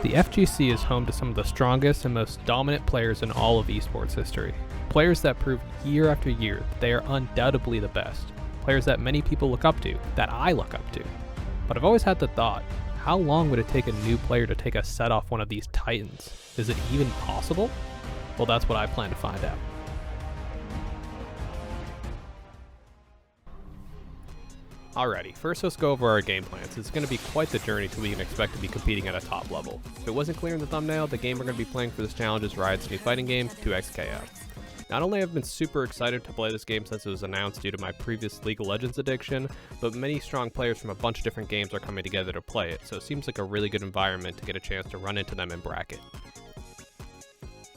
The FGC is home to some of the strongest and most dominant players in all of esports history. Players that prove year after year that they are undoubtedly the best. Players that many people look up to, that I look up to. But I've always had the thought, how long would it take a new player to take a set off one of these titans? Is it even possible? Well, that's what I plan to find out. Alrighty, first let's go over our game plans. It's going to be quite the journey till we can expect to be competing at a top level. If it wasn't clear in the thumbnail, the game we're going to be playing for this challenge is Riot's new fighting game, 2XKO. Not only have I been super excited to play this game since it was announced due to my previous League of Legends addiction, but many strong players from a bunch of different games are coming together to play it, so it seems like a really good environment to get a chance to run into them in bracket.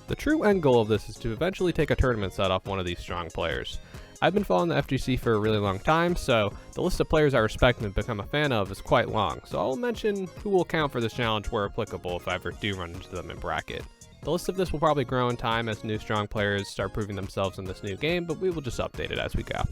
The true end goal of this is to eventually take a tournament set off one of these strong players. I've been following the FGC for a really long time, so the list of players I respect and become a fan of is quite long, so I'll mention who will count for this challenge where applicable if I ever do run into them in bracket. The list of this will probably grow in time as new strong players start proving themselves in this new game, but we will just update it as we go.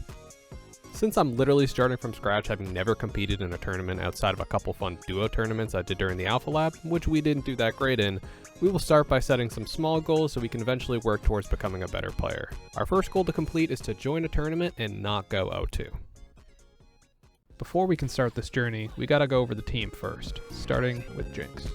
Since I'm literally starting from scratch, having never competed in a tournament outside of a couple fun duo tournaments I did during the Alpha Lab, which we didn't do that great in, we will start by setting some small goals so we can eventually work towards becoming a better player. Our first goal to complete is to join a tournament and not go 0-2. Before we can start this journey, we gotta go over the team first, starting with Jinx.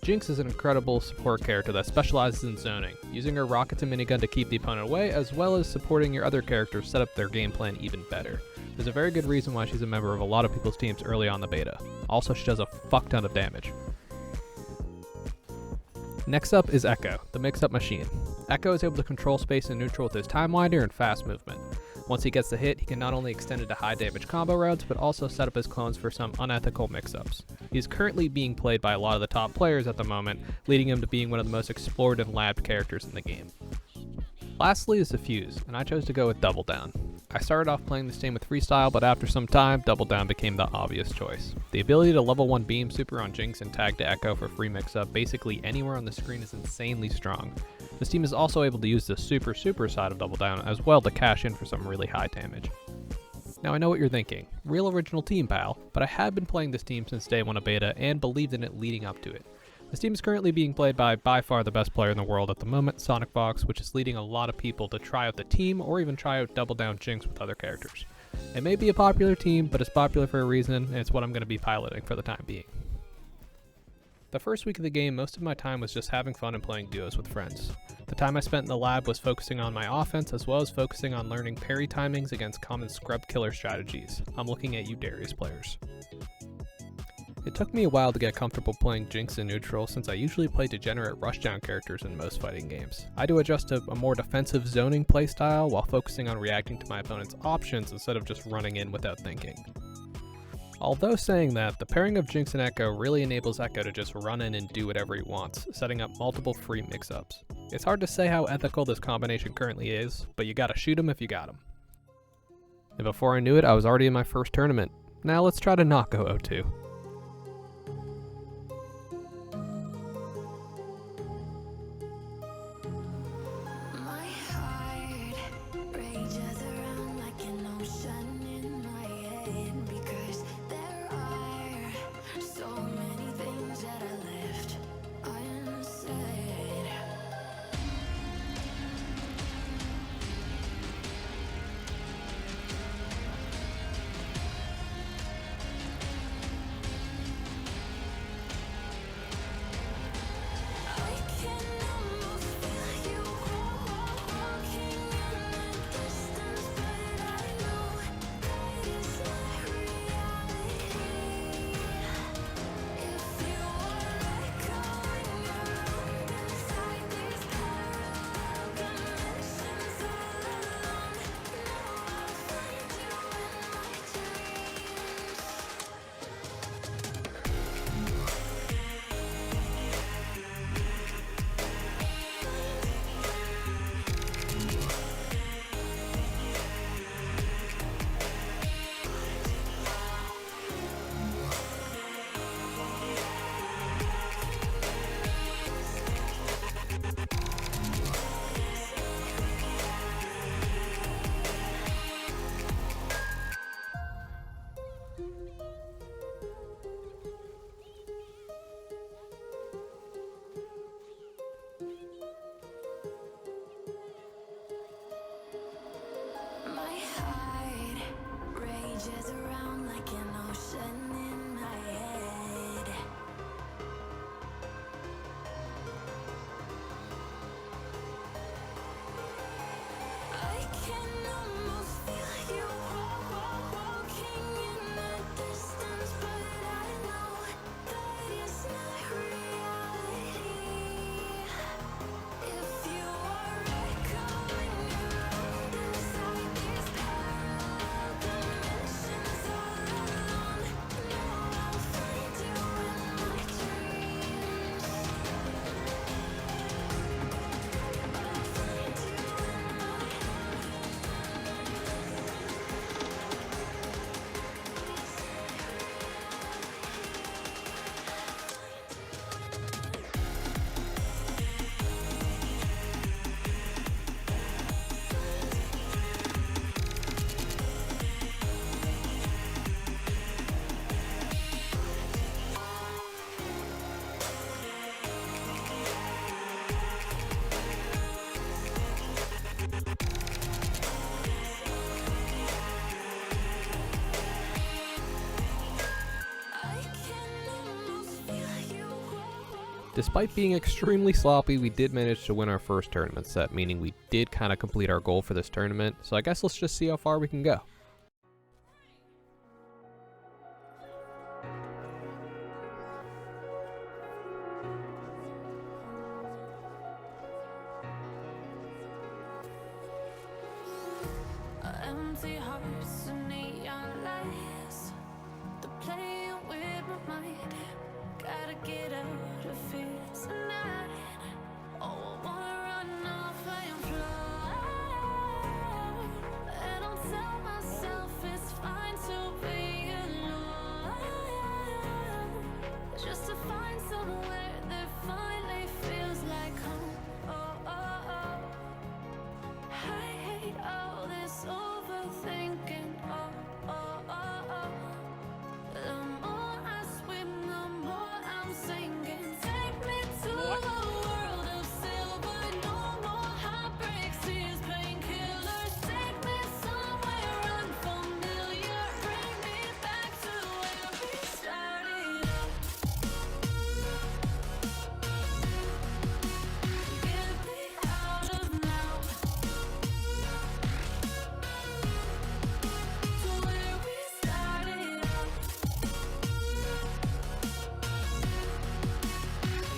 Jinx is an incredible support character that specializes in zoning, using her rockets and minigun to keep the opponent away, as well as supporting your other characters set up their game plan even better. There's a very good reason why she's a member of a lot of people's teams early on the beta. Also, she does a fuck ton of damage. Next up is Echo, the mix-up machine. Echo is able to control space and neutral with his time winder and fast movement. Once he gets the hit, he can not only extend it to high damage combo routes, but also set up his clones for some unethical mix-ups. He's currently being played by a lot of the top players at the moment, leading him to being one of the most explored and labbed characters in the game. Lastly is the Fuse, and I chose to go with Double Down. I started off playing this game with Freestyle, but after some time, Double Down became the obvious choice. The ability to level 1 beam super on Jinx and tag to Echo for free mix-up basically anywhere on the screen is insanely strong. This team is also able to use the super side of Double Down as well to cash in for some really high damage. Now I know what you're thinking, real original team pal, but I have been playing this team since day 1 of beta and believed in it leading up to it. This team is currently being played by far the best player in the world at the moment, Sonic Fox, which is leading a lot of people to try out the team or even try out Double Down Jinx with other characters. It may be a popular team, but it's popular for a reason, and it's what I'm going to be piloting for the time being. The first week of the game, most of my time was just having fun and playing duos with friends. The time I spent in the lab was focusing on my offense as well as focusing on learning parry timings against common scrub killer strategies. I'm looking at you Darius players. It took me a while to get comfortable playing Jinx in neutral since I usually play degenerate rushdown characters in most fighting games. I do adjust to a more defensive zoning playstyle while focusing on reacting to my opponent's options instead of just running in without thinking. Although saying that, the pairing of Jinx and Echo really enables Echo to just run in and do whatever he wants, setting up multiple free mix-ups. It's hard to say how ethical this combination currently is, but you gotta shoot him if you got him. And before I knew it, I was already in my first tournament. Now let's try to not go 0-2. Despite being extremely sloppy, we did manage to win our first tournament set, meaning we did kind of complete our goal for this tournament, so I guess let's just see how far we can go. Empty hearts and neon lights, they're playing with my mind. Gotta get out of here tonight. Oh, I wanna run off and fly, and I'll tell myself it's fine to be alone, just to find somewhere that finally feels like home. Oh, oh, oh. I hate all this overthinking. Oh, oh, oh, oh. The more I swim, the more I'm sinking. Take me to a world of silver. No more heartbreaks, tears, painkillers. Take me somewhere unfamiliar. Bring me back to where we started. Get me out of now. To where we started.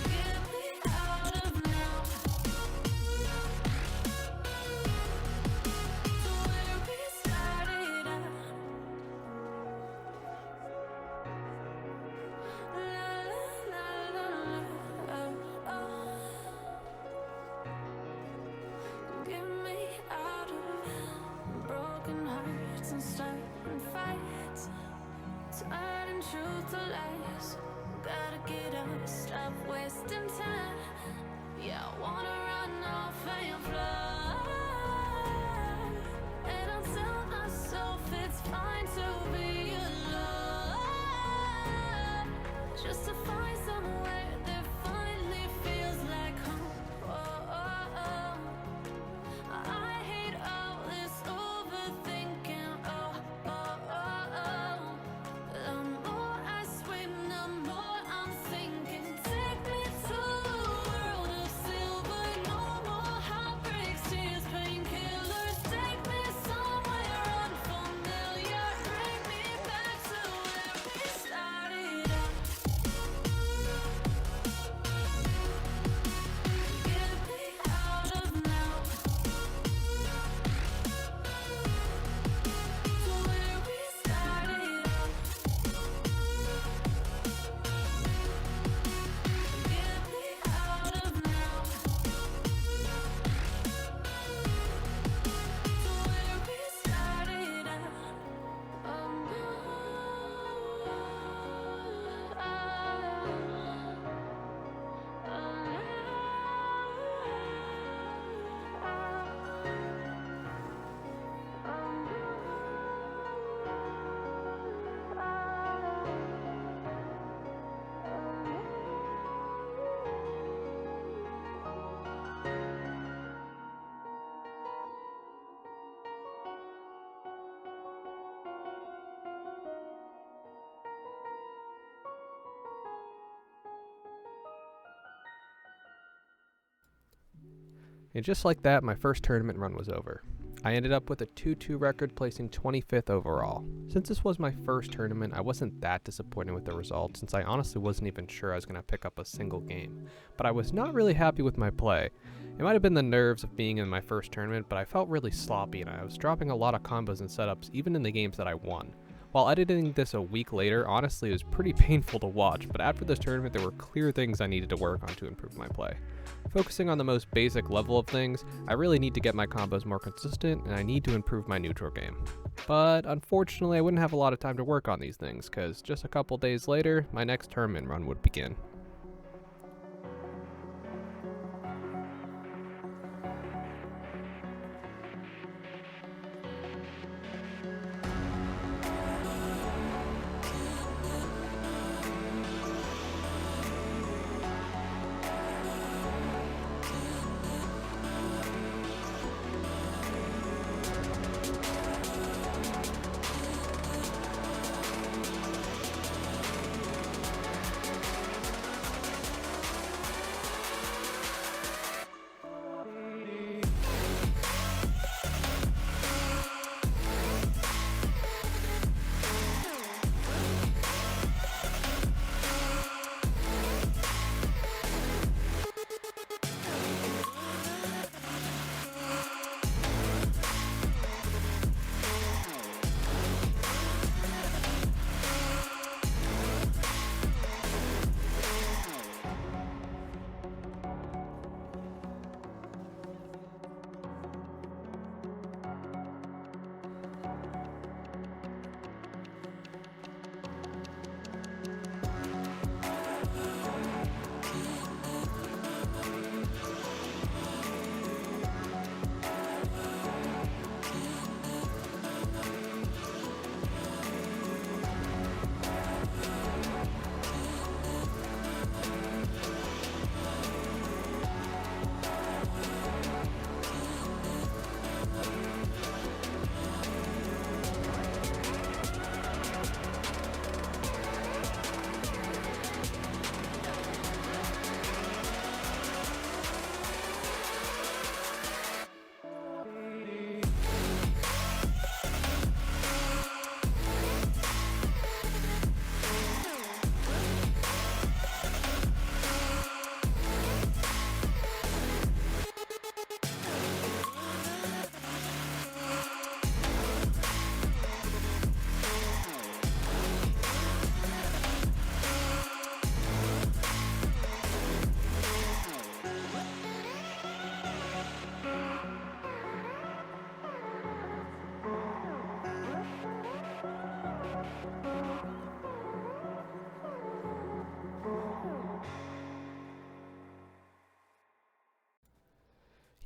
Get me out of now. To where we started. La la la la. Oh. Get me out of broken hearts and starting fights, turning truth to lies. Gotta get up, stop wasting time. Yeah, I wanna run off and fly, and I'll tell myself it's fine to be alone, just to find somewhere that finally feels like home. Oh, oh, oh. I hate all this overthinking. Oh, oh, oh, oh. The more I swim, the more I'm sinking. Take me to a world of silver. No more heartbreaks, tears, painkillers. Take me somewhere unfamiliar. Bring me back to where we started. Get me out of now. To where we started. Get me out of now. To where we started. And just like that, my first tournament run was over. I ended up with a 2-2 record, placing 25th overall. Since this was my first tournament, I wasn't that disappointed with the result, since I honestly wasn't even sure I was going to pick up a single game. But I was not really happy with my play. It might have been the nerves of being in my first tournament, but I felt really sloppy and I was dropping a lot of combos and setups even in the games that I won. While editing this a week later, honestly it was pretty painful to watch, but after this tournament there were clear things I needed to work on to improve my play. Focusing on the most basic level of things, I really need to get my combos more consistent and I need to improve my neutral game. But unfortunately I wouldn't have a lot of time to work on these things, cause just a couple days later, my next tournament run would begin.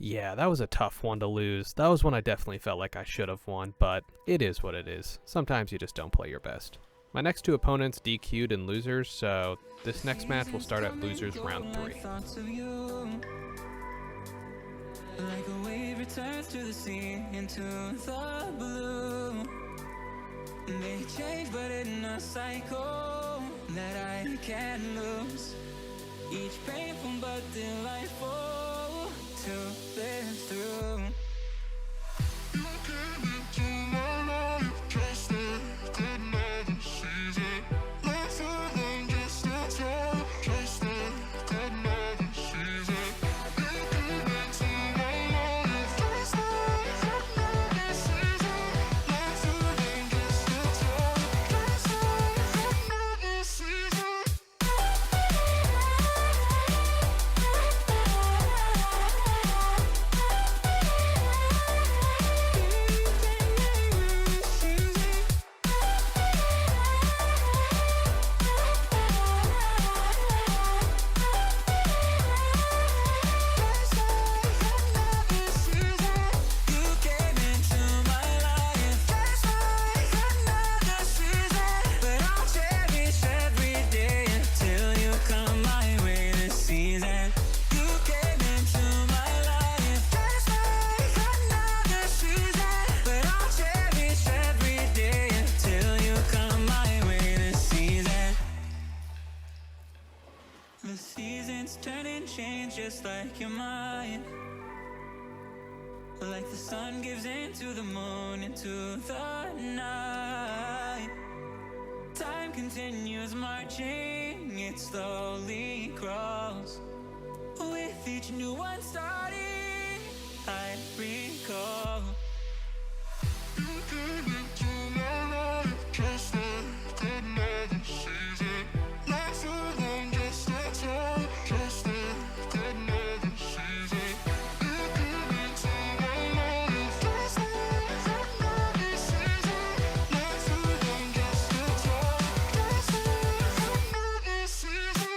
Yeah, that was a tough one to lose. That was one I definitely felt like I should have won, but it is what it is. Sometimes you just don't play your best. My next two opponents DQ'd in losers, so this next match will start at losers round 3. Like a wave returns to the sea, into the blue. They change, but in a cycle that I can't lose. Each painful but delightful to live through. You came into my life just like another season. Lighter than just a time, just like another season. You came into my life just like another season. Lighter than just a time, just like another season. The seasons turn and change just like your mind. Like the sun gives into the moon, into the night. Time continues marching, it slowly crawls. With each new one starting, I recall. You came into my life just like another season. Lighter than just a time, just like another season. You came into my life just like another season. Lighter than just a time, just like another season.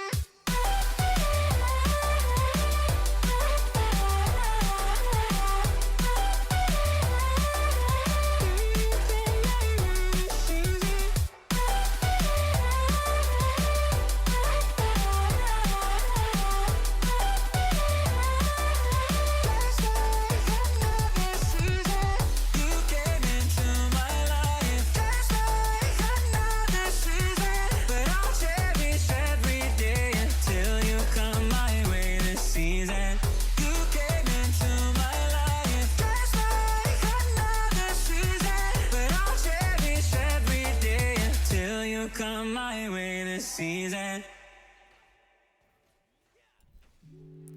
Come my way this season.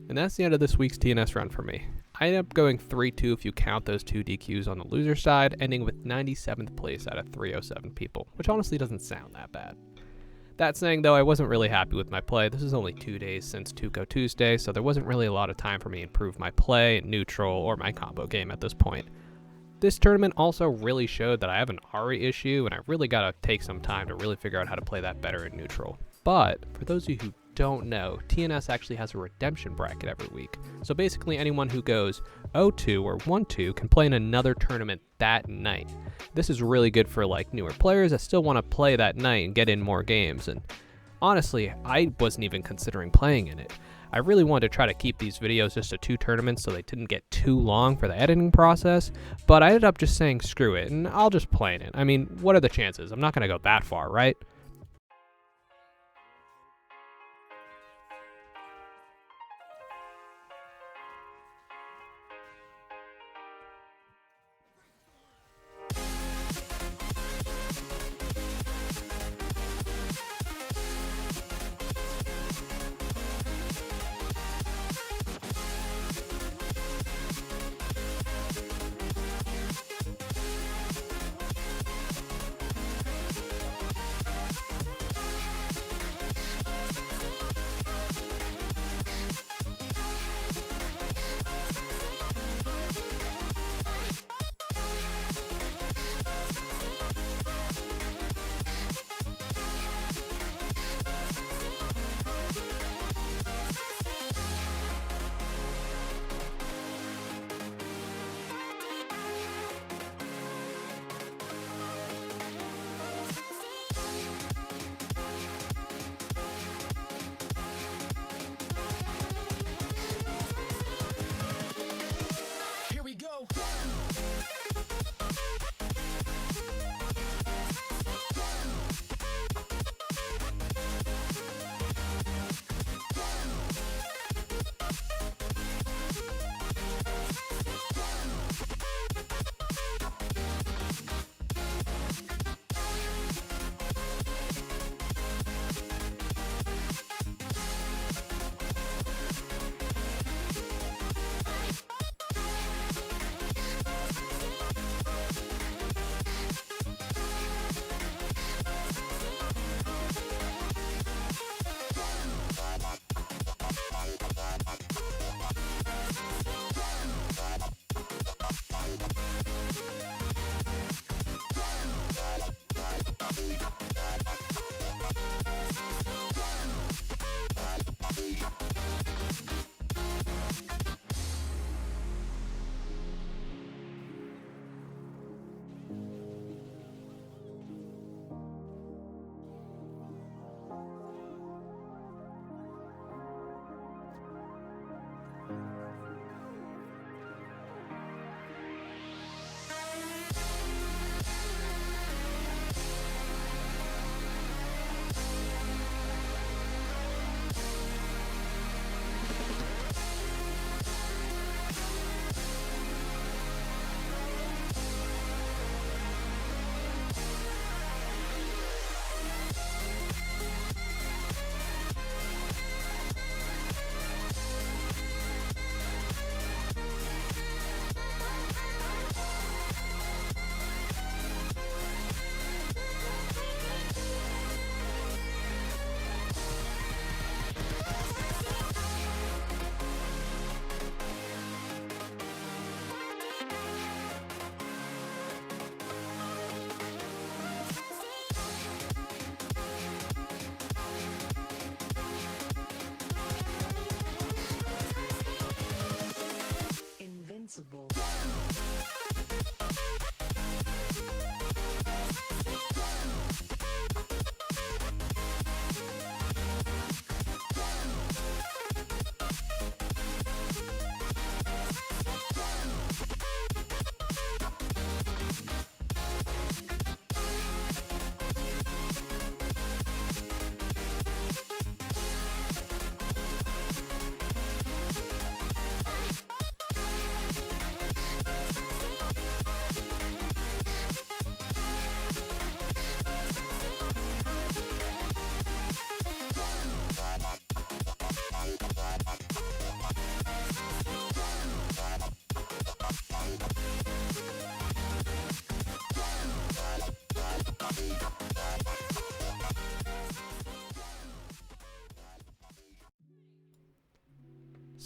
And that's the end of this week's TNS run for me. I ended up going 3-2 if you count those 2 DQs on the loser side, ending with 97th place out of 307 people, which honestly doesn't sound that bad. That saying though, I wasn't really happy with my play. This is only 2 days since Tuco Tuesday, so there wasn't really a lot of time for me to improve my play, neutral, or my combo game at this point. This tournament also really showed that I have an Ari issue, and I really gotta take some time to really figure out how to play that better in neutral. But for those of you who don't know, TNS actually has a redemption bracket every week. So basically anyone who goes 0-2 or 1-2 can play in another tournament that night. This is really good for like newer players that still want to play that night and get in more games. And honestly, I wasn't even considering playing in it. I really wanted to try to keep these videos just to 2 tournaments so they didn't get too long for the editing process, but I ended up just saying screw it and I'll just play in it. I mean, what are the chances? I'm not going to go that far, right?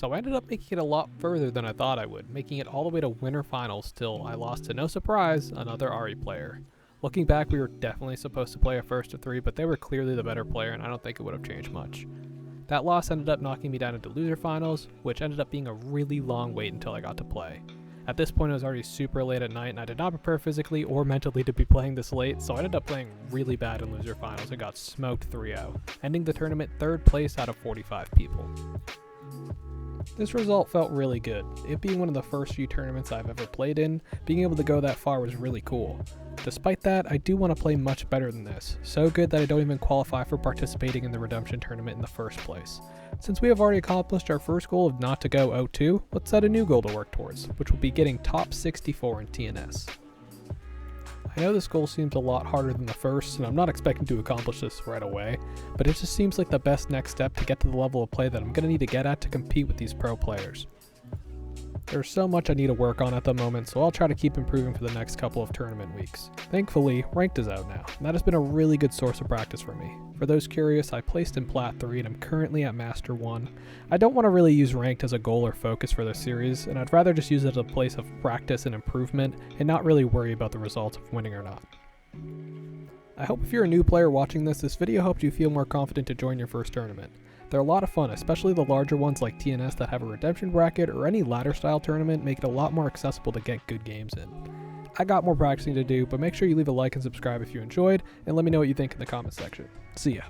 so I ended up making it a lot further than I thought I would, making it all the way to winter finals till I lost to, no surprise, another RE player. Looking back, we were definitely supposed to play a first of 3, but they were clearly the better player and I don't think it would have changed much. That loss ended up knocking me down into loser finals, which ended up being a really long wait until I got to play. At this point, it was already super late at night and I did not prepare physically or mentally to be playing this late, so I ended up playing really bad in loser finals and got smoked 3-0, ending the tournament 3rd place out of 45 people. This result felt really good. It being one of the first few tournaments I've ever played in, being able to go that far was really cool. Despite that, I do want to play much better than this, so good that I don't even qualify for participating in the Redemption tournament in the first place. Since we have already accomplished our first goal of not to go 0-2, let's set a new goal to work towards, which will be getting top 64 in TNS. I know this goal seems a lot harder than the first, and I'm not expecting to accomplish this right away, but it just seems like the best next step to get to the level of play that I'm going to need to get at to compete with these pro players. There's so much I need to work on at the moment, so I'll try to keep improving for the next couple of tournament weeks. Thankfully, Ranked is out now, and that has been a really good source of practice for me. For those curious, I placed in Plat 3 and I'm currently at Master 1. I don't want to really use Ranked as a goal or focus for this series, and I'd rather just use it as a place of practice and improvement, and not really worry about the results of winning or not. I hope if you're a new player watching this video helped you feel more confident to join your first tournament. They're a lot of fun, especially the larger ones like TNS that have a redemption bracket, or any ladder style tournament make it a lot more accessible to get good games in. I got more practicing to do, but make sure you leave a like and subscribe if you enjoyed, and let me know what you think in the comments section. See ya.